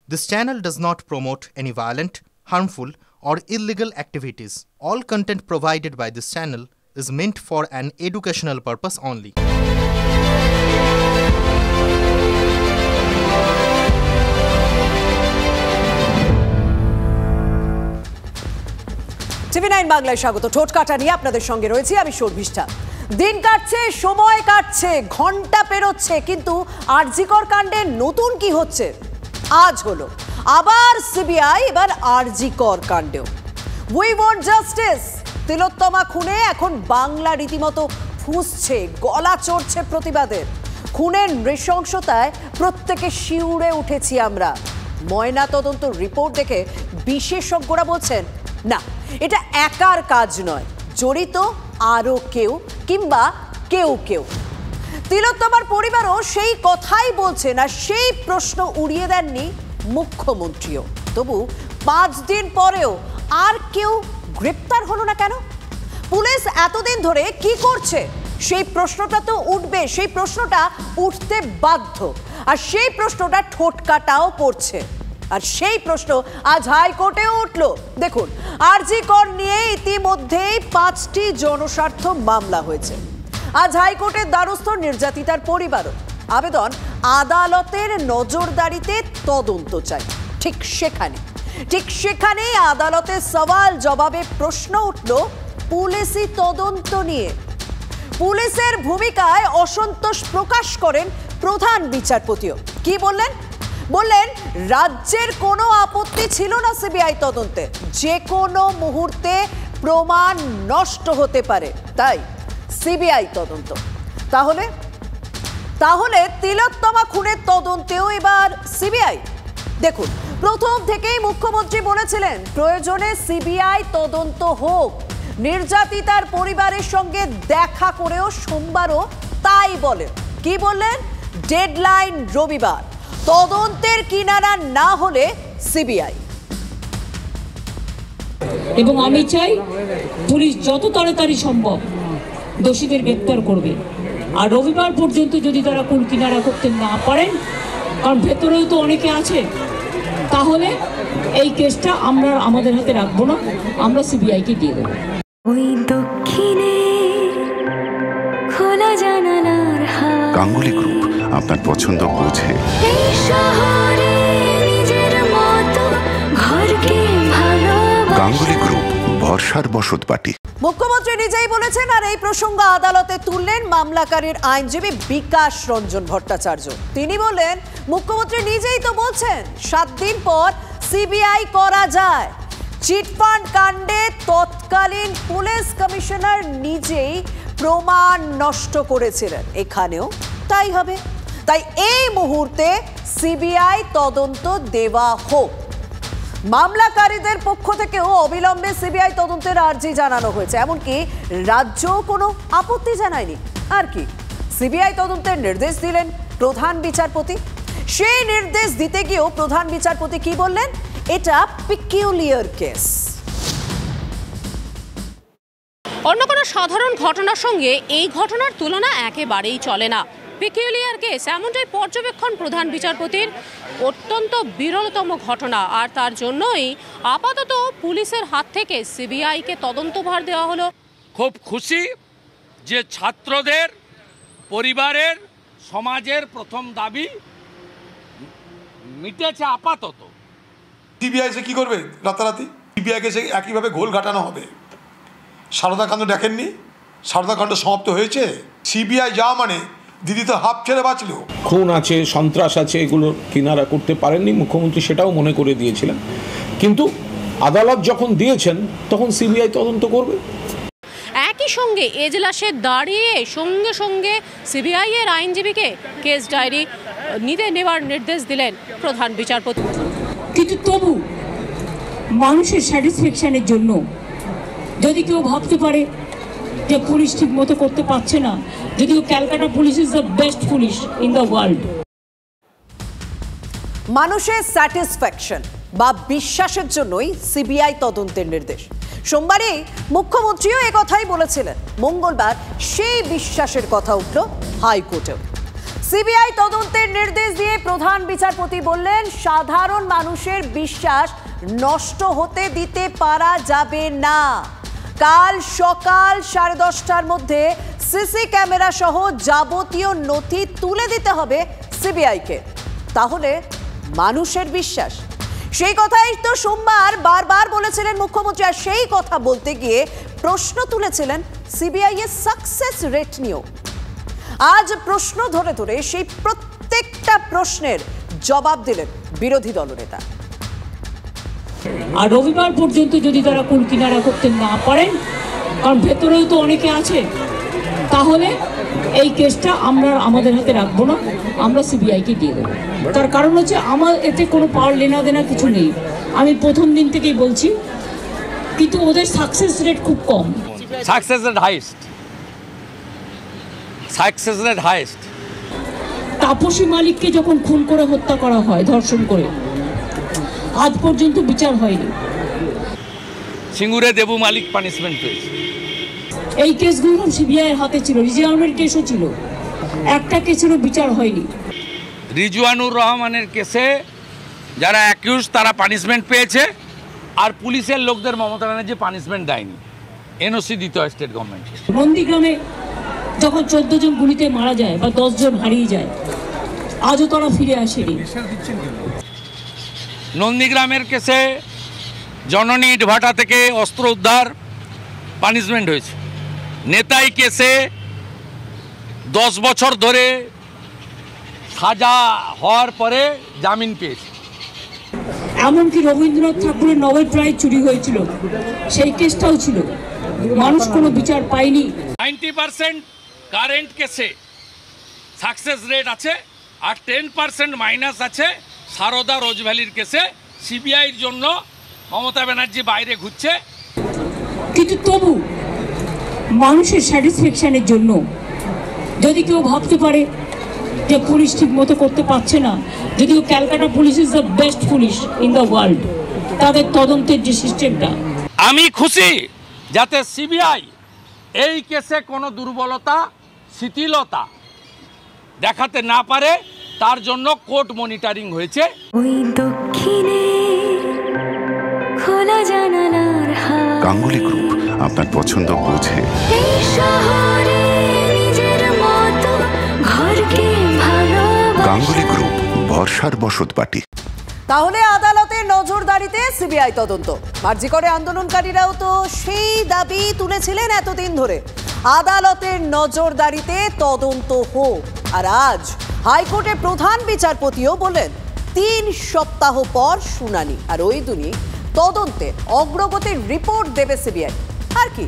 This channel does not promote any violent, harmful, or illegal activities. All content provided by this channel is meant for an educational purpose only. TV9 বাংলায় স্বাগত। ঠোঁটকাটা নিয়ে আপনাদের সঙ্গে রয়েছি আমি শর্মিষ্ঠা। দিন কাটছে, সময় কাটছে, ঘন্টা পেরোচ্ছে, কিন্তু আরজিকর কাণ্ডে নতুন কি হচ্ছে? আজ হলো আবার সিবিআই, এবার আরজিকর কাণ্ডেও। We want justice. তিলোত্তমা খুনে এখন বাংলা রীতিমতো ফুঁসছে, গলা চড়ছে প্রতিবাদের। খুনের নৃশংসতায় প্রত্যেকে শিউরে উঠেছি আমরা। ময়না তদন্ত রিপোর্ট দেখে বিশেষজ্ঞরা বলছেন, না, এটা একার কাজ নয়, জড়িত আরও কেউ কিংবা কেউ কেউ। তিলোত্তমার পরিবারও সেই কথাই বলছে, না সেই প্রশ্ন উড়িয়ে দেননি মুখ্যমন্ত্রীও। তবু 5 দিন পরেও আর কেউ গ্রেপ্তার হলো না কেন? পুলিশ এতদিন ধরে কি করছে? সেই প্রশ্নটা তো উঠবে, সেই প্রশ্নটা উঠতে বাধ্য। আর সেই প্রশ্নটা ঠোঁটকাটাও পড়ছে। আর সেই প্রশ্ন আজ হাইকোর্টেও উঠল। দেখুন, আরজিকর নিয়ে ইতিমধ্যেই 5টি জনস্বার্থ মামলা হয়েছে। আজ হাইকোর্টের দ্বারস্থ নির্যাতিতার পরিবারও। আবেদন, আদালতের নজরদারিতে তদন্ত চাই। ঠিক সেখানেই আদালতের সওয়াল জবাবে প্রশ্ন উঠল পুলিশি তদন্ত নিয়ে। পুলিশের ভূমিকায় অসন্তোষ প্রকাশ করেন প্রধান বিচারপতিও। কি বললেন? রাজ্যের কোনো আপত্তি ছিল না সিবিআই তদন্তে, যে কোনো মুহূর্তে প্রমাণ নষ্ট হতে পারে, তাই সিবিআই তদন্ত। তাহলে তিলোত্তমা খুনের তদন্তেও এবার সিবিআই। দেখুন, প্রথম থেকেই মুখ্যমন্ত্রী বলেছিলেন প্রয়োজনে সিবিআই তদন্ত হোক। নির্যাতিতার পরিবারের সঙ্গে দেখা করেও সোমবারও তাই বলেন। কি বললেন? ডেডলাইন রবিবার, তদন্তের কিনারা না হলে সিবিআই। এবং আমি চাই পুলিশ যত তাড়াতাড়ি সম্ভব দোষীদের গ্রেপ্তার করবে। আর রবিবার পর্যন্ত যদি তারা কুল কিনারা করতে না পারেন, কারণ ভেতরেও তো অনেকে আছে, তাহলে এই কেসটা আমরা আমাদের হাতে রাখবো না, আমরা সিবিআইকে দিয়ে দেবো। গাঙ্গুলি গ্রুপ আপনার পছন্দ বোঝে। গাঙ্গুলি গ্রুপ, ভরসার বসতবাটি। মুখ্যমন্ত্রী নিজেই বলেছেন, আর এই প্রসঙ্গ আদালতে তুললেন মামলাকারীর আইনজীবী বিকাশ রঞ্জন ভট্টাচার্য। তিনি বলেন, মুখ্যমন্ত্রী নিজেই তো বলছেন 7 দিন পর সিবিআই করা যায়। চিটফান্ড কাণ্ডে তৎকালীন পুলিশ কমিশনার নিজেই প্রমাণ নষ্ট করেছিলেন, এখানেও তাই হবে। তাই এই মুহূর্তে সিবিআই তদন্ত দেওয়া হোক। মামলাকারীদের পক্ষ থেকেও অবিলম্বে সিবিআই তদন্তের আর্জি জানানো হয়েছে, এমনকি রাজ্যও কোনো আপত্তি জানায়নি। আর কি, সিবিআই তদন্তের নির্দেশ দিলেন প্রধান বিচারপতি। সেই নির্দেশ দিতে গিয়েও প্রধান বিচারপতি কি বললেন? এটা পিকিউলিয়ার কেস। অন্য কোনো সাধারণ ঘটনার সঙ্গে এই ঘটনার তুলনা একেবারেই চলে না। পিকিউলিয়ার কেস, এমনটাই পর্যবেক্ষণ প্রধান বিচারপতির। অত্যন্ত বিরলতম ঘটনা, আর তার জন্যই আপাতত পুলিশের হাত থেকে সিবিআইকে তদন্তভার দেওয়া হলো। খুব খুশি যে ছাত্রদের পরিবারের সমাজের প্রথম দাবি মিটেছে আপাতত। সিবিআই সে কী করবে রাতারাতি? সিবিআইকে সে একইভাবে ঘোল ঘাটানো হবে। সারদা কাণ্ড দেখেননি? সারদা কাণ্ড সমাপ্ত হয়েছে। সিবিআই যা মানে দিদি তো হাফ ছেড়ে বাঁচল। খুন আছে, সন্ত্রাস আছে, এগুলো কিনারা করতে পারেননি মুখ্যমন্ত্রী, সেটাও মনে করে দিয়েছিলেন। কিন্তু আদালত যখন দিয়েছেন তখন সিবিআই তদন্ত করবে। একই সঙ্গে এজলাসে দাঁড়িয়ে সঙ্গে সঙ্গে সিবিআই এর আইনজীবীকে কেস ডায়েরি নেওয়ার নির্দেশ দিলেন প্রধান বিচারপতি। কিন্তু তবু মানুষের স্যাটিসফ্যাকশনের জন্য যদি কেউ ভাবতে পারে যে পুলিশ ঠিক মতো করতে পারছে না, যদিও Calcutta police is the best police in the world. মানুষের স্যাটিসফ্যাকশন বা বিশ্বাসের জন্যই সিবিআই তদন্তের নির্দেশ। সোমবারে মুখ্যমন্ত্রীও একথাই বলেছিলেন। মঙ্গলবার সেই বিশ্বাসের কথা উঠল হাইকোর্টেও। সিবিআই তদন্তের নির্দেশ দিয়ে প্রধান বিচারপতি বললেন, সাধারণ মানুষের বিশ্বাস নষ্ট হতে দিতে পারা যাবে না। কাল সকাল 10:30টার মধ্যে সিসি ক্যামেরা সহ যাবতীয় নথি তুলে দিতে হবে সিবিআইকে, তাহলে মানুষের বিশ্বাস। সেই কথাই তো সোমবার বারবার বলেছিলেন মুখ্যমন্ত্রী, আর সেই কথা বলতে গিয়ে প্রশ্ন তুলেছিলেন সিবিআই এর সাকসেস রেট নিয়েও। আজ প্রশ্ন ধরে ধরে সেই প্রত্যেকটা প্রশ্নের জবাব দিলেন বিরোধী দলনেতা। আর রবিবার পর্যন্ত যদি তারা কুল কিনারা করতে না পারেন, কারণ ভেতরেও তো অনেকে আছে, তাহলে এই কেসটা আমরা আমাদের হাতে রাখবো না, আমরা সিবিআইকে দিয়ে দেবো। তার কারণ হচ্ছে আমার এতে কোনো পাওয়ার লেনা দেনা কিছু নেই, আমি প্রথম দিন থেকেই বলছি, কিন্তু ওদের সাকসেস রেট খুব কম। Success rate highest, success rate highest. Tapasi মালিককে যখন খুন করে হত্যা করা হয়, ধর্ষণ করে, আজ পর্যন্ত বিচার হয়নি। সিঙ্গুরে দেবু মালিক পানিশমেন্ট পেয়েছে। এই কেসগুলো সিবিআই এর হাতে ছিল, রিজওয়ানুর কেসও ছিল, একটা কেসেরও বিচার হয়নি। রিজওয়ানুর রহমানের কেসে যারা অ্যাকিউজ তারা পানিশমেন্ট পেয়েছে, আর পুলিশের লোকদের মমতা ব্যানার্জি পানিশমেন্ট দেয়নি, এনওসি দিতে হয় স্টেট গভর্নমেন্ট। নন্দীগ্রামে যখন 14 জন গুলিতে মারা যায় বা 10 জন হারিয়ে যায়, আজও তারা ফিরে আসেনি। নন্দীগ্রামের কেসে জননী ইটভাটা থেকে অস্ত্র উদ্ধার, পানিশমেন্ট হয়েছে। নেতাই কেসে 10 বছর ধরে সাজা হওয়ার পরে জামিন পেয়েছে। এমনকি রবীন্দ্রনাথ ঠাকুরের নোবেল প্রাইজ চুরি হয়েছিল, সেই কেসটাও ছিল, মানুষ কোনো বিচার পায়নি। 90% কারেন্ট কেসে সাকসেস রেট আছে, আর 10% মাইনাস আছে সারদা রোজভ্যালির কেসে। সিবিআইয়ের জন্য মমতা ব্যানার্জি বাইরে ঘুরছে, কিন্তু তবু মানুষের স্যাটিসফ্যাকশনের জন্য যদি কেউ ভাবতে পারে যে পুলিশ ঠিক মতো করতে পারছে না, যদিও Calcutta police is the best police in the world, তাদের তদন্তের যে সিস্টেমটা, আমি খুশি যাতে সিবিআই এই কেসে কোনো দুর্বলতা শিথিলতা দেখাতে না পারে, তার জন্য কোর্ট মনিটরিং হয়েছে। ওই দক্ষিণে খোলা জানালার হাওয়া, গাঙ্গুলি গ্রুপ আপনার পছন্দ বোঝে। এই শহরে নিজের মতো ঘরকে ভালোবাসা। গাঙ্গুলি গ্রুপ, ভরসার বসতবাটি। তাহলে আদালতের নজরদারিতে সিবিআই তদন্ত। আরজি করে আন্দোলনকারীরাও তো সেই দাবি তুলেছিলেন এতদিন ধরে, আদালতের নজরদারিতে তদন্ত হোক। আর আজ হাইকোর্টের প্রধান বিচারপতিও বলেন 3 সপ্তাহ পর শুনানি, আর ওই দিনই তদন্তের অগ্রগতির রিপোর্ট দেবে সিবিআই। আর কি,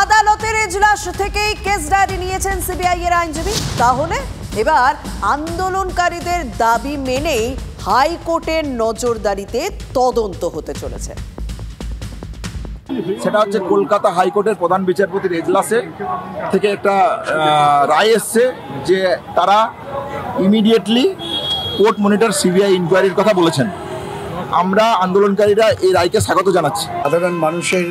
আদালতের এজলাস থেকেই কেস ডায়েরি নিয়েছেন সিবিআই এর আইনজীবী। তাহলে এবার আন্দোলনকারীদের দাবি মেনেই হাইকোর্টের নজরদারিতে তদন্ত হতে চলেছে। সেটা হচ্ছে কলকাতা হাইকোর্টের প্রধান বিচারপতির এজলাসে থেকে একটা রায় এসছে যে তারা ইমিডিয়েটলি কোর্ট মনিটর সিবিআই ইনকোয়ারির কথা বলেছেন। আমরা আন্দোলনকারীরা এই রায়কে স্বাগত জানাচ্ছি। সাধারণ মানুষের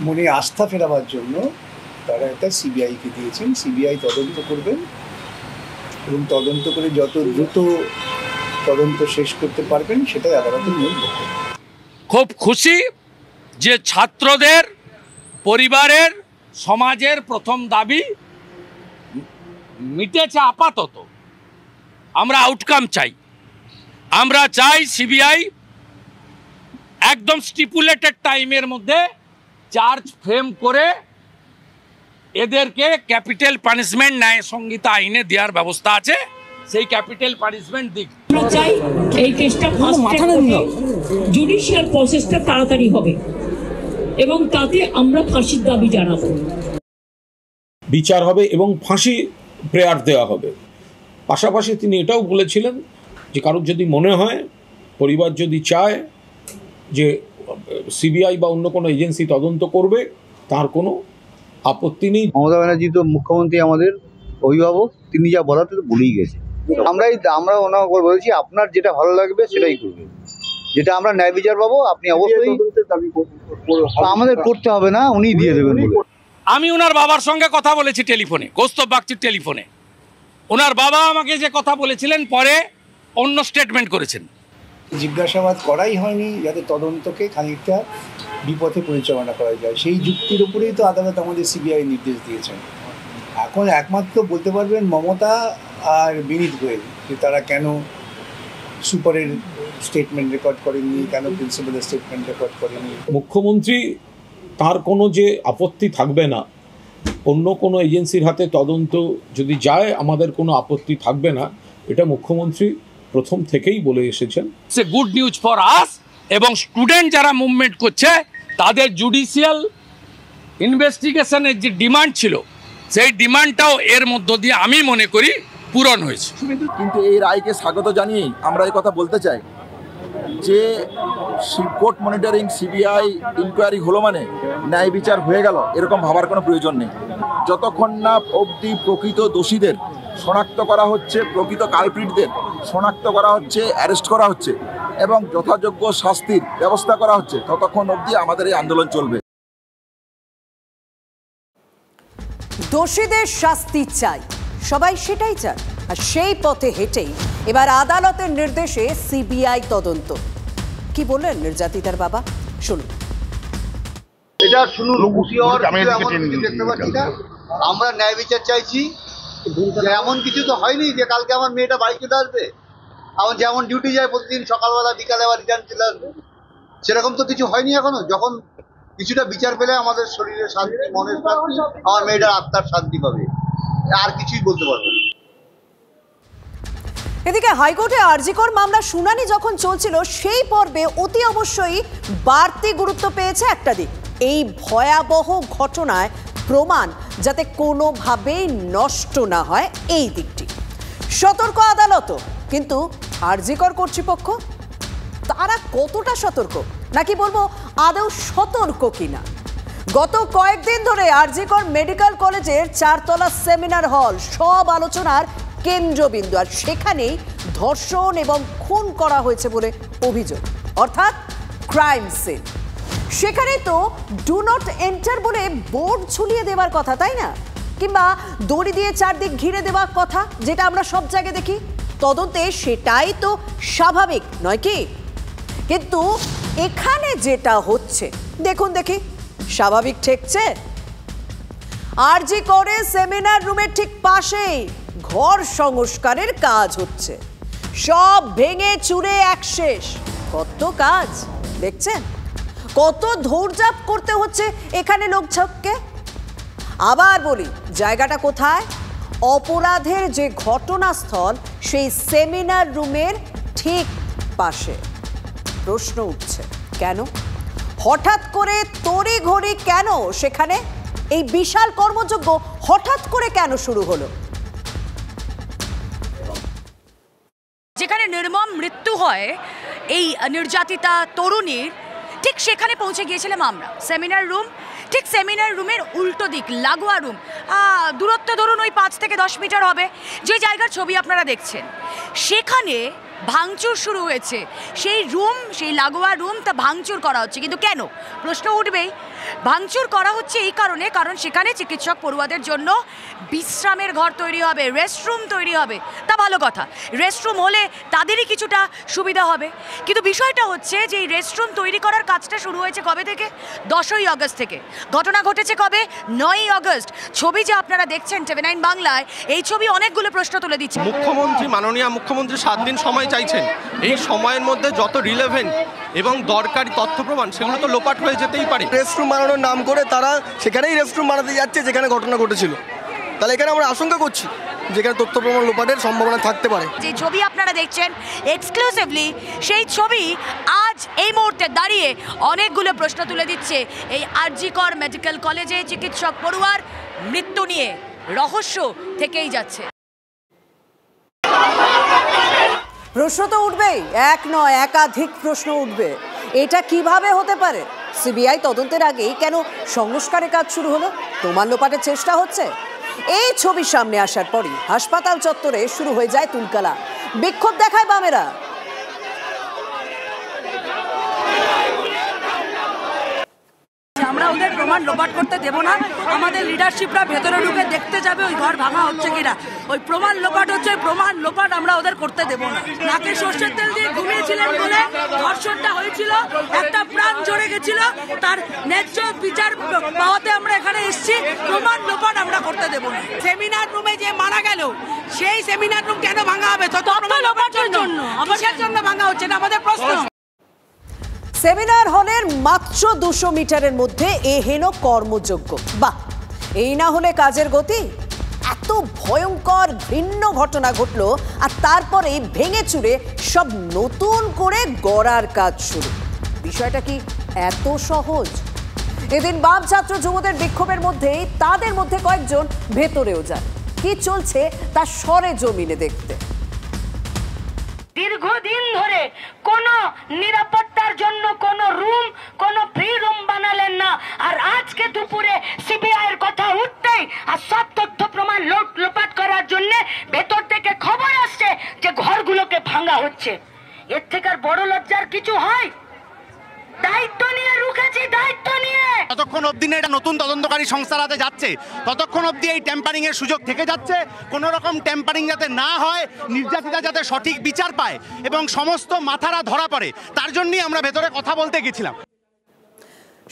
মনে আস্থা ফেরাবার জন্য তারা একটা সিবিআইকে দিয়েছেন। সিবিআই তদন্ত করবেন এবং তদন্ত করে যত দ্রুত তদন্ত শেষ করতে পারবেন সেটাই আদালতের মূল লক্ষ্য। খুব খুশি যে ছাত্রদের পরিবারের সমাজের প্রথম দাবি মিটেছে আপাতত। আমরা আউটকাম চাই, আমরা চাই সিবিআই একদম স্টিপুলেটেড টাইমের মধ্যে চার্জ ফ্রেম করে এদেরকে ক্যাপিটাল পানিশমেন্ট ন্যায় সংহিতা আইনে দেওয়ার ব্যবস্থা আছে, সেই ক্যাপিটাল পানিশমেন্ট দিক। আমরা চাই এই কেসটা জুডিশিয়াল প্রসেসটা তাড়াতাড়ি হবে এবং তাতে আমরা ফাঁসির দাবি জানাবো। বিচার হবে এবং ফাঁসি প্রেয়ার দেওয়া হবে। পাশাপাশি তিনি এটাও বলেছিলেন যে কারোর যদি মনে হয়, পরিবার যদি চায় যে সিবিআই বা অন্য কোনো এজেন্সি তদন্ত করবে, তার কোনো আপত্তি নেই। মমতা ব্যানার্জি তো মুখ্যমন্ত্রী, আমাদের অভিভাবক, তিনি যা বলার তো বলেই গেছে। আমরা ওনাকে বলেছি আপনার যেটা ভালো লাগবে সেটাই করবেন, যেটা আমরা ন্যায় বিচার পাবো আপনি অবশ্যই। আমাদের করতে হবে না, উনি দিয়ে দেবেন। আমি ওনার বাবার সঙ্গে কথা বলেছি টেলিফোনে, কৌস্তব বাগচির টেলিফোনে। ওনার বাবা আমাকে যে কথা বলেছিলেন পরে অন্য স্টেটমেন্ট করেছেন। জিজ্ঞাসাবাদ করাই হয়নি যাতে তদন্তকে খানিকটা বিপথে পরিচালনা করা যায়, সেই যুক্তির উপরেই তো আদালত আমাদের সিবিআই নির্দেশ দিয়েছেন। এখন একমাত্র বলতে পারবেন মমতা আর বিনীত গোয়েল যে তারা কেন সুপারের স্টেটমেন্ট রেকর্ড করেননি, কেন প্রিন্সিপালের স্টেটমেন্ট রেকর্ড করেনি। মুখ্যমন্ত্রী তার কোনো যে আপত্তি থাকবে না, অন্য কোনো এজেন্সির হাতে তদন্ত যদি যায় আমাদের কোনো আপত্তি থাকবে না, এটা মুখ্যমন্ত্রী প্রথম থেকেই বলে এসেছেন। সে গুড নিউজ ফর আস, এবং স্টুডেন্ট যারা মুভমেন্ট করছে তাদের জুডিশিয়াল ইনভেস্টিগেশনের যে ডিমান্ড ছিল সেই ডিমান্ডটাও এর মধ্য দিয়ে আমি মনে করি পূরণ হয়েছে। কিন্তু এই রায়কে স্বাগত জানিয়েই আমরা এই কথা বলতে চাই যে কোর্ট মনিটরিং সিবিআই ইনকোয়ারি হলো মানে ন্যায় বিচার হয়ে গেল, এরকম ভাবার কোনো প্রয়োজন নেই। যতক্ষণ না অবধি প্রকৃত দোষীদের শনাক্ত করা হচ্ছে, প্রকৃত কালপ্রিটদের শনাক্ত করা হচ্ছে, অ্যারেস্ট করা হচ্ছে এবং যথাযোগ্য শাস্তির ব্যবস্থা করা হচ্ছে, ততক্ষণ অবধি আমাদের এই আন্দোলন চলবে। দোষীদের শাস্তি চাই, সবাই সেটাই চায়, আর সেই পথে হেঁটেই এবার আদালতের নির্দেশে সিবিআই তদন্ত। কি বললেন নির্যাতিতার বাবা, শুনুন। এটা শুনুন, খুশি হওয়ার দেখতে পাচ্ছি না। আমরা ন্যায় বিচার চাইছি। এমন কিছু তো হয়নি যে কালকে আমার মেয়েটা বাড়ি চলে আসবে। আমার যেমন ডিউটি যায় প্রতিদিন সকালবেলা বিকালে আবার রিটার্ন চলে আসবে, সেরকম তো কিছু হয়নি এখনো। যখন কিছুটা বিচার পেলে আমাদের শরীরের শান্তি, মনের শান্তি, আমার মেয়েটার আত্মার শান্তি পাবে, আর কিছুই বলতে পারবো না। এদিকে হাইকোর্টে আরজিকর মামলা শুনানি যখন চলছিল সেই পর্বে অতি অবশ্যই বাড়তি গুরুত্ব পেয়েছে একটা দিক, এই ভয়াবহ ঘটনায় প্রমাণ যাতে কোনোভাবেই নষ্ট না হয় এই দিকটি। সতর্ক আদালতও, কিন্তু আরজিকর কর্তৃপক্ষ তারা কতটা সতর্ক, নাকি বলবো আদৌ সতর্ক কিনা? গত কয়েকদিন ধরে আরজিকর মেডিকেল কলেজের 4 তলা সেমিনার হল সব আলোচনার কেন্দ্রবিন্দু, আর সেখানেই ধর্ষণ এবং খুন করা হয়েছে বলে অভিযোগ, অর্থাৎ ক্রাইম সিন। সেখানে তো ডু নট এন্টার বলে বোর্ড ঝুলিয়ে দেওয়ার কথা, তাই না? কিংবা দড়ি দিয়ে চারদিক ঘিরে দেওয়ার কথা, যেটা আমরা সব জায়গায় দেখি। তদন্তে সেটাই তো স্বাভাবিক নয় কি? কিন্তু এখানে যেটা হচ্ছে দেখুন দেখি, স্বাভাবিক ঠেকছে? আরজি করে সেমিনার রুমের ঠিক পাশেই ঘর সংস্কারের কাজ হচ্ছে, সব ভেঙে চুরে একশেষ। কত কাজ দেখছেন, কত ধৈর্যাপ করতে হচ্ছে এখানে লোকজনকে। আবার বলি, জায়গাটা কোথায়? অপরাধের যে ঘটনাস্থল সেই সেমিনার রুমের ঠিক পাশে। প্রশ্ন উঠছে, কেন হঠাৎ করে তড়িঘড়ি কেন সেখানে এই বিশাল কর্মযজ্ঞ হঠাৎ করে কেন শুরু হলো? যেখানে নির্মম মৃত্যু হয় এই নির্যাতিতা তরুণীর, ঠিক সেখানে পৌঁছে গিয়েছিলাম আমরা। সেমিনার রুম, ঠিক সেমিনার রুমের উল্টো দিক লাগোয়া রুম, দূরত্ব ধরুন ওই 5 থেকে 10 মিটার হবে, যে জায়গার ছবি আপনারা দেখছেন। সেখানে ভাঙচুর শুরু হয়েছে, সেই রুম, সেই লাগোয়া রুম তা ভাঙচুর করা হচ্ছে। কিন্তু কেন, প্রশ্ন উঠবেই। ভাঙচুর করা হচ্ছে এই কারণে, কারণ সেখানে চিকিৎসক পড়ুয়াদের জন্য বিশ্রামের ঘর তৈরি হবে, রেস্টরুম তৈরি হবে। তা ভালো কথা, রেস্টরুম হলে তাদেরই কিছুটা সুবিধা হবে। কিন্তু বিষয়টা হচ্ছে যে এই রেস্টরুম তৈরি করার কাজটা শুরু হয়েছে কবে থেকে? 10ই আগস্ট থেকে। ঘটনা ঘটেছে কবে? 9ই আগস্ট। ছবি যে আপনারা দেখছেন TV9 বাংলায়, এই ছবি অনেকগুলো প্রশ্ন তুলে দিচ্ছে। মুখ্যমন্ত্রী, মাননীয় মুখ্যমন্ত্রী 7 দিন সময় চাইছেন। এই সময়ের মধ্যে যত রিলেভেন্ট এবং দরকারি তথ্য প্রমাণ সেগুলো তো লোপাট হয়ে যেতেই পারে। রেস্টরুম বানানোর নাম করে তারা সেখানেই রেস্টরুম বানাতে যাচ্ছে যেখানে ঘটনা ঘটেছিল। তাহলে এখানে আমরা আশঙ্কা করছি যেখানে তথ্য প্রমাণ লোপাটের সম্ভাবনা থাকতে পারে। যে ছবি আপনারা দেখছেন এক্সক্লুসিভলি, সেই ছবি আজ এই মুহূর্তে দাঁড়িয়ে অনেকগুলো প্রশ্ন তুলে দিচ্ছে এই আরজিকর মেডিকেল কলেজে চিকিৎসক পড়ুয়ার মৃত্যু নিয়ে। রহস্য থেকেই যাচ্ছে। প্রশ্ন তো উঠবেই, এক নয় একাধিক প্রশ্ন উঠবে। এটা কিভাবে হতে পারে? সিবিআই তদন্তের আগেই কেন সংস্কারের কাজ শুরু হলো? প্রমাণ লোপাটের চেষ্টা হচ্ছে। এই ছবি সামনে আসার পরই হাসপাতাল চত্বরে শুরু হয়ে যায় তুলকালা, বিক্ষোভ দেখায় বামেরা। আমরা ওদের প্রমাণ লোপাট করতে দেবো না। আমাদের লিডারশিপরা ভেতরে ঢুকে দেখতে যাবে ওই ঘর ভাঙা হচ্ছে কিনা। ওই প্রমাণ লোপাট হচ্ছে, প্রমাণ লোপাট আমরা ওদের করতে দেবো না। নাকে সর্ষের তেল দিয়ে ঘুমিয়েছিলেন বলে ধর্ষণটা হয়েছিল, একটা প্রাণ ঝরে গেছিল, তার ন্যায্য বিচার পাওয়াতে আমরা এখানে এসেছি। প্রমাণ লোপাট আমরা করতে দেবো না। সেমিনার রুমে যে মারা গেল সেই সেমিনার রুম কেন ভাঙা হবে? তথ্য লোপাটের জন্য। কিসের জন্য ভাঙা হচ্ছে না আমাদের প্রশ্ন। সেমিনার হলের মাত্র 200 মিটারের মধ্যে এ হেন কর্মযোগ্য। বাহ, এই না হলে কাজের গতি? এত ভয়ঙ্কর ভিন্ন ঘটনা ঘটলো আর তারপরে ভেঙে চুরে সব নতুন করে গড়ার কাজ শুরু। বিষয়টা কি এত সহজ? এদিন বাম ছাত্র যুবদের বিক্ষোভের মধ্যেই তাদের মধ্যে কয়েকজন ভেতরেও যান। কি চলছে তা সরে জমিনে দেখতে। দীর্ঘদিন ধরে কোনো নিরাপত্তার জন্য কোনো রুম, কোনো ফ্রি রুম বানালেন না, আর আজকে দুপুরে সিবিআই এর কথা উঠতেই আর সব তথ্য প্রমাণ লোপাট করার জন্য ভেতর থেকে খবর আসছে যে ঘরগুলোকে ভাঙা হচ্ছে। এর থেকে আর বড় লজ্জার কিছু হয়? দায়িত্ব নিয়ে রুখেছি, দায়িত্ব নিয়ে। যতক্ষণ অবধি না এটা নতুন তদন্তকারী সংস্থার হাতে যাচ্ছে ততক্ষণ অবধি এই ট্যাম্পারিং এর সুযোগ থেকে যাচ্ছে। কোনো রকম ট্যাম্পারিং যাতে না হয়, নির্যাতিতা যাতে সঠিক বিচার পায় এবং সমস্ত মাথারা ধরা পড়ে, তার জন্যই আমরা ভেতরে কথা বলতে গেছিলাম।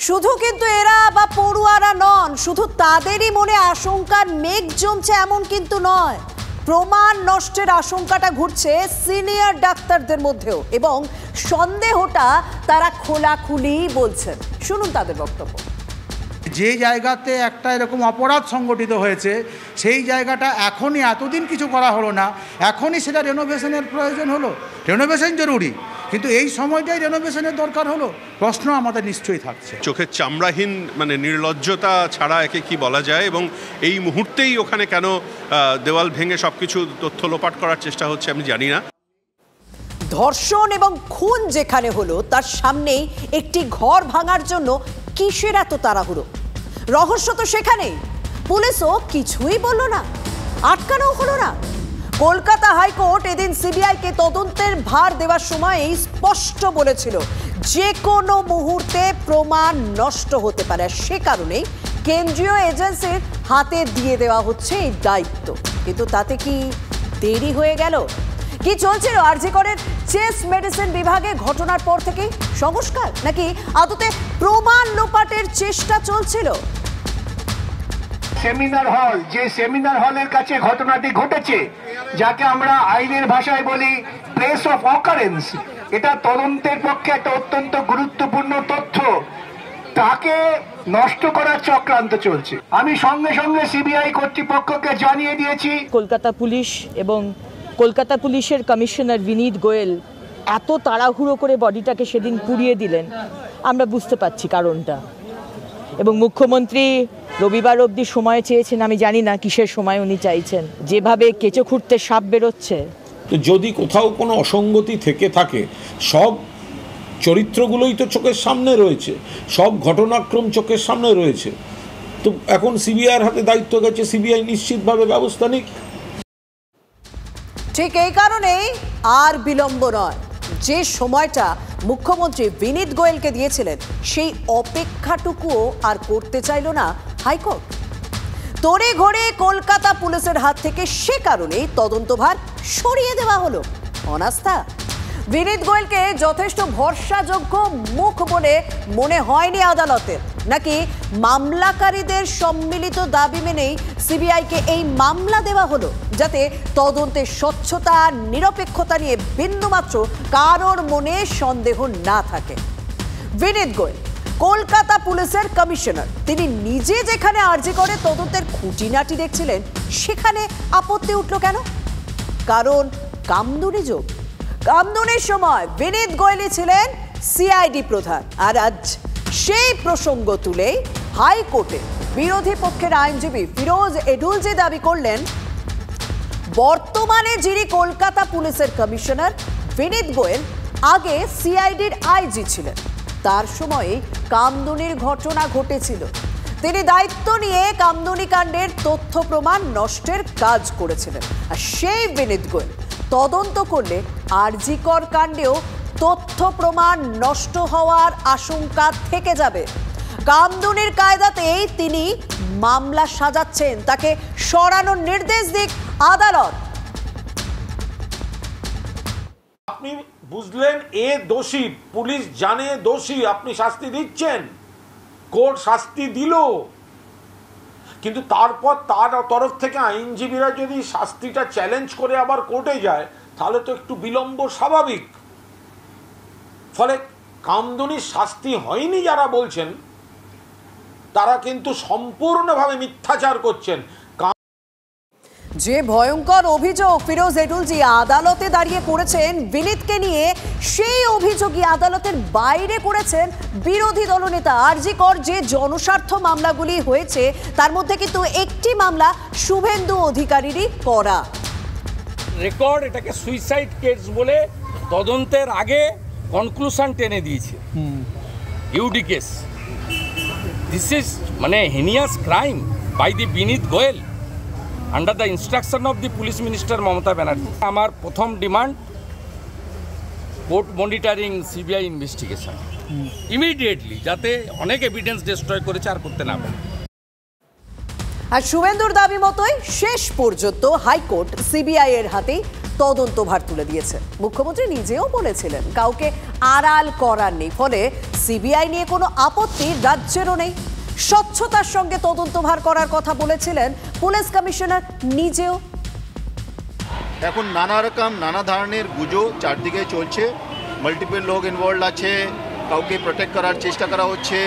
শুধু কিন্তু এরা বা পড়ুয়ারা নন, শুধু তাদেরই মনে আশঙ্কার মেঘ জমছে এমন কিন্তু নয়। প্রমাণ নষ্টের আশঙ্কাটা ঘুরছে সিনিয়র ডাক্তারদের মধ্যেও, এবং সন্দেহটা তারা খোলাখুলি বলছেন। শুনুন তাদের বক্তব্য। যে জায়গাতে একটা এরকম অপরাধ সংগঠিত হয়েছে সেই জায়গাটা এখনই এতদিন কিছু করা হলো না, এখনই সেটা রেনোভেশনের প্রয়োজন হলো। রেনোভেশন জরুরি, কিন্তু এই সময়টাই রেনোভেশনের দরকার হলো। প্রশ্ন আমাদের নিশ্চয়ই থাকছে। চোখের চামড়াহীন মানে নির্লজ্জতা ছাড়া একে কি বলা যায়? এবং এই মুহূর্তেই ওখানে কেন দেওয়াল ভেঙে সবকিছু তথ্য লোপাট করার চেষ্টা হচ্ছে আমি জানি না। ধর্ষণ এবং খুন যেখানে হলো তার সামনেই একটি ঘর ভাঙার জন্য কিসের এত তাড়াহুড়ো? রহস্য তো সেখানেই। পুলিশও কিছুই বলল না, আটকানো হলো না। কলকাতা হাইকোর্ট এদিন সিবিআইকে তদন্তের ভার দেওয়ার সময় স্পষ্ট বলেছিল যে কোনো মুহূর্তে প্রমাণ নষ্ট হতে পারে। সে কারণেই কেন্দ্রীয় এজেন্সির হাতে দিয়ে দেওয়া হচ্ছে এই দায়িত্ব। কিন্তু তাতে কি দেরি হয়ে গেল? কি চলছিল আরজি করের চেস্ট মেডিসিন বিভাগে ঘটনার পর থেকে? সংস্কার নাকি আদতে প্রমাণ লোপাটের চেষ্টা চলছিল? সেমিনার হল, যে সেমিনার হলের কাছে ঘটনাটি ঘটেছে, যাকে আমরা আইনের ভাষায় বলি প্লেস অফ অকারেন্স, এটা তদন্তের পক্ষে একটা অত্যন্ত গুরুত্বপূর্ণ তথ্য, তাকে নষ্ট করার চক্রান্ত চলছে। আমি সঙ্গে সঙ্গে সিবিআই কর্তৃপক্ষকে জানিয়ে দিয়েছি। কলকাতা পুলিশ এবং কলকাতা পুলিশের কমিশনার বিনীত গোয়েল এত তাড়াহুড়ো করে বডিটাকে সেদিন পুড়িয়ে দিলেন, আমরা বুঝতে পারছি কারণটা। এবং মুখ্যমন্ত্রী রবিবার অবধি সময় চেয়েছেন, আমি জানি না কিসের সময় উনি চাইছেন। যেভাবে কেঁচো খুঁড়তে সাপ বেরোচ্ছে, তো যদি কোথাও কোনো অসঙ্গতি থেকে থাকে, সব চরিত্রগুলোই তো চোখের সামনে রয়েছে, সব ঘটনাক্রম চোখের সামনে রয়েছে। তো এখন সিবিআইয়ের হাতে দায়িত্ব গেছে, সিবিআই নিশ্চিতভাবে ব্যবস্থা নিক। ঠিক এই কারণেই আর বিলম্ব নয়। যে সময়টা মুখ্যমন্ত্রী বিনীত গোয়েলকে দিয়েছিলেন সেই অপেক্ষাটুকুও আর করতে চাইল না হাইকোর্ট। তড়ে ঘড়ে কলকাতা পুলিশের হাত থেকে সে কারণেই তদন্তভার সরিয়ে দেওয়া হলো। অনাস্থা? বিনীত গোয়েলকে যথেষ্ট ভরসাযোগ্য মুখ বলে মনে হয়নি আদালতের, নাকি মামলাকারীদের সম্মিলিত দাবি মেনেই সিবিআইকে এই মামলা দেওয়া হলো যাতে তদন্তের স্বচ্ছতা নিরপেক্ষতা নিয়ে বিন্দুমাত্র কারোর মনে সন্দেহ না থাকে? বিনীত গোয়েল কলকাতা পুলিশের কমিশনার, তিনি নিজে যেখানে আরজি করে তদন্তের খুঁটিনাটি দেখছিলেন সেখানে আপত্তি উঠল কেন? কারণ কামদুনি যোগ। কামদুনির সময় বিনীত গোয়েলই ছিলেন সিআইডি প্রধান, আর আজ সেই প্রসঙ্গ তুলে হাইকোর্টে বিরোধী পক্ষের আইনজীবী ফিরোজ এডুলজি দাবি করলেন, বর্তমানে যিনি কলকাতা পুলিশের কমিশনার বিনীত গোয়েল আগে সিআইডির আইজি ছিলেন, তার সময়ে কামদুনির ঘটনা ঘটেছিল। তিনি দায়িত্ব নিয়ে কামদুনি কাণ্ডের তথ্য প্রমাণ নষ্টের কাজ করেছিলেন। আর সেই বিনীত গোয়েল তদন্ত করলে আরজি কর কাণ্ডেও তথ্য প্রমাণ নষ্ট হওয়ার আশঙ্কা থেকে যাবে। কামদুনির কায়দাতেই তিনি মামলা সাজাচ্ছেন, তাকে সরানোর নির্দেশ দিক আদালত। আপনি বুঝলেন এ দোষী, পুলিশ জানে দোষী, আপনি শাস্তি দিচ্ছেন, কোর্ট শাস্তি দিল, কিন্তু তারপর তার তরফ থেকে আইনজীবীরা যদি শাস্তিটা চ্যালেঞ্জ করে আবার কোর্টে যায় তাহলে তো একটু বিলম্ব স্বাভাবিক। ফলে কামদুনির শাস্তি হয়নি যারা বলছেন তারা কিন্তু সম্পূর্ণভাবে মিথ্যাচার করছেন। যে ভয়ঙ্কর অভিযোগ ফিরোজ এডুলজি আদালতে দাঁড়িয়ে করেছেন বিনীতকে নিয়ে, সেই অভিযোগই আদালতের বাইরে করেছেন বিরোধী দলনেতা। আরজি কর যে জনস্বার্থ মামলাগুলি হয়েছে তার মধ্যে কিন্তু একটি মামলা শুভেন্দু অধিকারীরই করা। রেকর্ড এটাকে সুইসাইড কেস বলে তদন্তের আগে কনক্লুশন টেনে দিয়েছে ইউডি কেস। দিস ইজ মানে heinous crime by the Vineet Goel under the instruction of the police minister Mamata Banerjee. আমার প্রথম demand court monitoring CBI investigation immediately, যাতে অনেক এভিডেন্স ডিস্ট্রয় করেছে আর করতে না পারে। আর শুভেন্দুর দাবি মতোই শেষ পর্যন্ত হাইকোর্ট সিবিআই এর হাতেই তদন্তভার তুলে দিয়েছে। মুখ্যমন্ত্রী নিজেও বলেছিলেন কাউকে আড়াল করার নেই, ফলে সিবিআই নিয়ে কোনো আপত্তি রাজ্যেরও নেই। স্বচ্ছতার সঙ্গে তদন্তভার করার কথা বলেছিলেন পুলিশ কমিশনার নিজেও। এখন নানা ধরনের গুজব চারদিকে চলছে, মাল্টিপল লোক ইনভলভ আছে, কাউকে প্রোটেক্ট করার চেষ্টা করা হচ্ছে,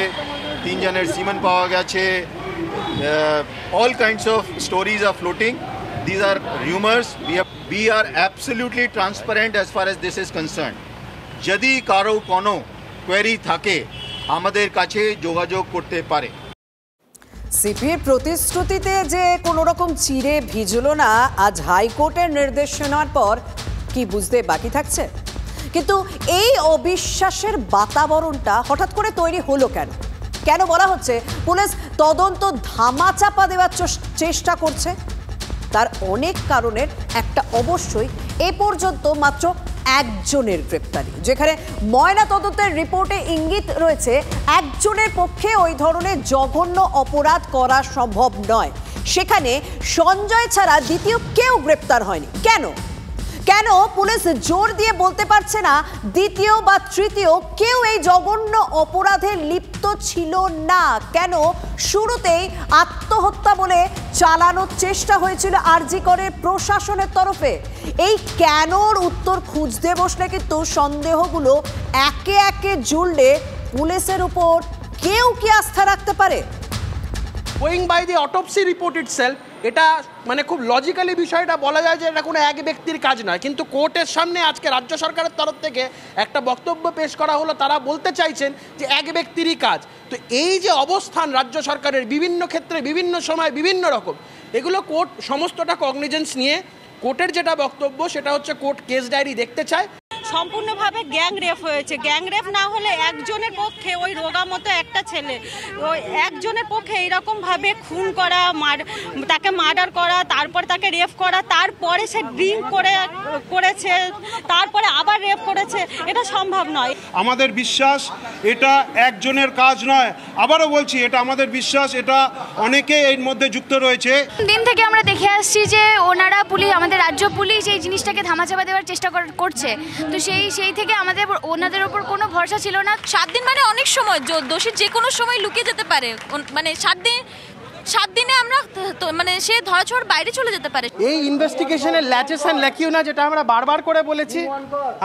3 জনের সিমেন পাওয়া গেছে, all kinds of stories are floating. These are rumors. We are absolutely transparent as far as this is concerned. যদি কারো কোনো কোয়েরি থাকে আমাদের কাছে যোগাযোগ করতে পারে। সিপির প্রতিশ্রুতিতে যে কোনো রকম চিড়ে ভিজল না, আজ হাইকোর্টের নির্দেশনার পর কি বুঝতে বাকি থাকছে? কিন্তু এই অবিশ্বাসের বাতাবরণটা হঠাৎ করে তৈরি হলো কেন? কেন বলা হচ্ছে পুলিশ তদন্ত ধামাচাপা দেওয়ার চেষ্টা করছে? তার অনেক কারণের একটা অবশ্যই এ পর্যন্ত মাত্র একজনের গ্রেপ্তারি, যেখানে ময়না তদন্তের রিপোর্টে ইঙ্গিত রয়েছে একজনের পক্ষে ওই ধরনের জঘন্য অপরাধ করা সম্ভব নয়। সেখানে সঞ্জয় ছাড়া দ্বিতীয় কেউ গ্রেপ্তার হয়নি। কেন কেন পুলিশ জোর দিয়ে বলতে পারছে না দ্বিতীয় বা তৃতীয় কেউ এই জঘন্য অপরাধে লিপ্ত ছিল না? কেন শুরুতেই আত্মহত্যা বলে চালানোর চেষ্টা হয়েছিল আরজি করের প্রশাসনের তরফে? এই কেনর উত্তর খুঁজতে বসলে কিন্তু সন্দেহগুলো একে একে জুড়লে পুলিশের উপর কেউ কি আস্থা রাখতে পারে? Going by the autopsy report itself, এটা মানে খুব লজিক্যালি বিষয়টা বলা যায় যে এটা কোনো এক ব্যক্তির কাজ নয়, কিন্তু কোর্টের সামনে আজকে রাজ্য সরকারের তরফ থেকে একটা বক্তব্য পেশ করা হলো, তারা বলতে চাইছেন যে এক ব্যক্তিরই কাজ। তো এই যে অবস্থান রাজ্য সরকারের বিভিন্ন ক্ষেত্রে বিভিন্ন সময় বিভিন্ন রকম, এগুলো কোর্ট সমস্তটা কগনিজেন্স নিয়ে কোর্টের যেটা বক্তব্য সেটা হচ্ছে কোর্ট কেস ডায়েরি দেখতে চায়। সম্পূর্ণভাবে গ্যাং রেপ হয়েছে। গ্যাং রেপ না হলে একজনের পক্ষে, ওই রোগা মতো একটা ছেলে, ওই একজনের পক্ষে এইরকমভাবে খুন করা, তাকে মার্ডার করা, তারপর তাকে রেপ করা, তারপরে সে ড্রিঙ্ক করেছে, তারপরে আবার রেপ করেছে, এটা সম্ভব নয়। আমাদের বিশ্বাস এটা একজনের কাজ নয়, আবারও বলছি এটা আমাদের বিশ্বাস, এটা অনেকে এর মধ্যে যুক্ত রয়েছে। দিন থেকে আমরা দেখে আসছি যে ওনারা পুলিশ, আমাদের রাজ্য পুলিশ এই জিনিসটাকে ধামাচাপা দেওয়ার চেষ্টা করছে। তো সেই থেকে আমাদের ওনাদের ওপর কোনো ভরসা ছিল না। 7 দিন মানে অনেক সময়, দোষী যে কোনো সময় লুকিয়ে যেতে পারে, মানে 7 দিনে আমরা মানে সে ধরাছোঁয়ার বাইরে চলে যেতে পারে। এই ইনভেস্টিগেশনের ল্যাচেস অ্যান্ড ল্যাকিউনা যেটা আমরা বারবার করে বলেছি,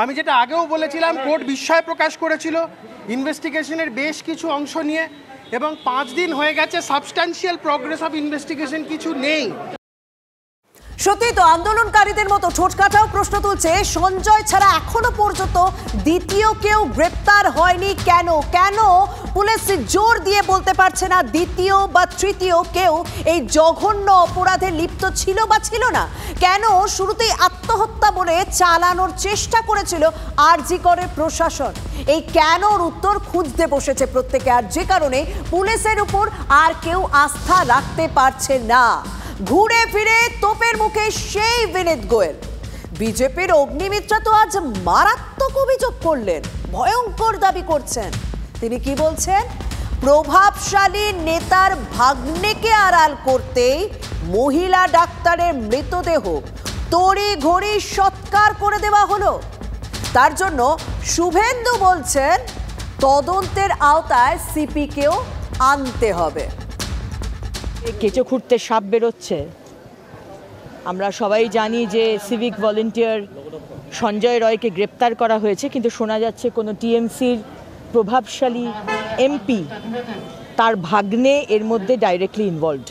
আমি যেটা আগেও বলেছিলাম, কোর্ট বিস্ময় প্রকাশ করেছিল ইনভেস্টিগেশনের বেশ কিছু অংশ নিয়ে, এবং 5 দিন হয়ে গেছে, সাবস্ট্যান্সিয়াল প্রগ্রেস অফ ইনভেস্টিগেশন কিছু নেই। সত্যি তো আন্দোলনকারীদের মতো ঠোঁটকাটাও প্রশ্ন তুলছে, সঞ্জয় ছাড়া এখনো পর্যন্ত দ্বিতীয় কেউ গ্রেপ্তার হয়নি কেন? কেন পুলিশ জোর দিয়ে বলতে পারছে না দ্বিতীয় বা তৃতীয় কেউ এই জঘন্য অপরাধে লিপ্ত ছিল বা ছিল না? কেন শুরুতেই আত্মহত্যা বলে চালানোর চেষ্টা করেছিল আরজি করের প্রশাসন? এই কেনর উত্তর খুঁজতে বসেছে প্রত্যেকে, আর যে কারণে পুলিশের উপর আর কেউ আস্থা রাখতে পারছে না। ঘুরে ফিরে তোপের মুখে সেই বিনীত গোয়েল। বিজেপির অগ্নিমিত্রা তো আজ মারাত্মক অভিযোগ করলেন, ভয়ঙ্কর দাবি করছেন। তিনি কি বলছেন? প্রভাবশালী নেতার ভাগ্নেকে আড়াল করতেই মহিলা ডাক্তারের মৃতদেহ তড়িঘড়ি সৎকার করে দেওয়া হলো। তার জন্য শুভেন্দু বলছেন তদন্তের আওতায় সিপিকেও আনতে হবে। কেঁচো খুঁড়তে সাপ বেরোচ্ছে। আমরা সবাই জানি যে সিভিক ভলেন্টিয়ার সঞ্জয় রয়কে গ্রেপ্তার করা হয়েছে, কিন্তু শোনা যাচ্ছে কোনো টিএমসির প্রভাবশালী এমপি তার ভাগ্নে এর মধ্যে ডাইরেক্টলি ইনভলভড।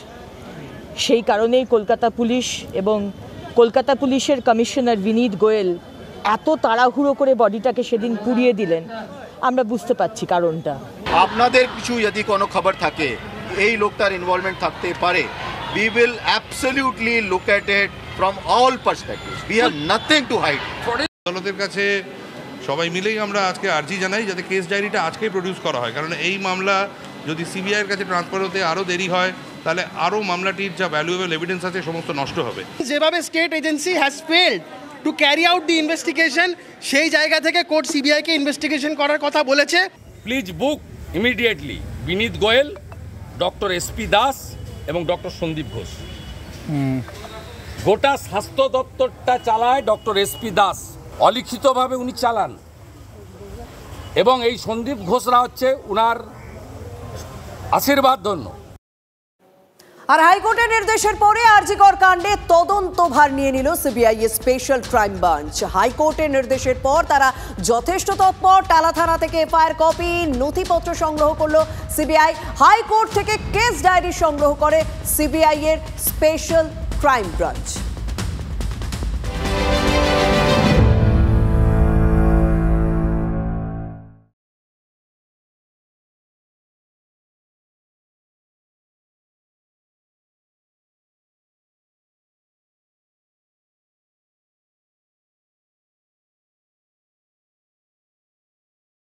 সেই কারণেই কলকাতা পুলিশ এবং কলকাতা পুলিশের কমিশনার বিনীত গোয়েল এত তাড়াহুড়ো করে বডিটাকে সেদিন পুড়িয়ে দিলেন। আমরা বুঝতে পারছি কারণটা। আপনাদের কিছু যদি কোনো খবর থাকে এই লোকটার ইনভলভমেন্ট থাকতে পারে, we will absolutely look at it from all perspectives. We have nothing to hide. আদালতের কাছে সবাই মিলেই আমরা আজকে আর্জি জানাই যাতে কেস ডায়েরিটা আজকেই প্রডিউস করা হয়, কারণ এই মামলা যদি সিবিআইয়ের কাছে ট্রান্সফার হতে আরও দেরি হয় তাহলে আরও মামলাটির যা ভ্যালুয়েবল এভিডেন্স আছে সমস্ত নষ্ট হবে। যেভাবে state agency has failed to carry out the investigation, সেই জায়গা থেকে কোর্ট সিবিআইকে ইনভেস্টিগেশন করার কথা বলেছে। Please book immediately Vineet Goel, doctor SP Das এবং ডক্টর সন্দীপ ঘোষ। গোটা স্বাস্থ্য দপ্তরটা চালায় ডক্টর এসপি দাস, অলিখিতভাবে উনি চালান, এবং এই সন্দীপ ঘোষরা হচ্ছে উনার আশীর্বাদ ধন্য। আর হাইকোর্টের নির্দেশের পরে আরজিকর কাণ্ডে তদন্তভার নিয়ে নিল সিবিআই এর স্পেশাল ক্রাইম ব্রাঞ্চ। হাইকোর্টের নির্দেশের পর তারা যথেষ্ট তৎপর। টালা থানা থেকে এফআইআর কপি, নথিপত্র সংগ্রহ করলো সিবিআই। হাইকোর্ট থেকে কেস ডায়েরি সংগ্রহ করে সিবিআই এর স্পেশাল ক্রাইম ব্রাঞ্চ।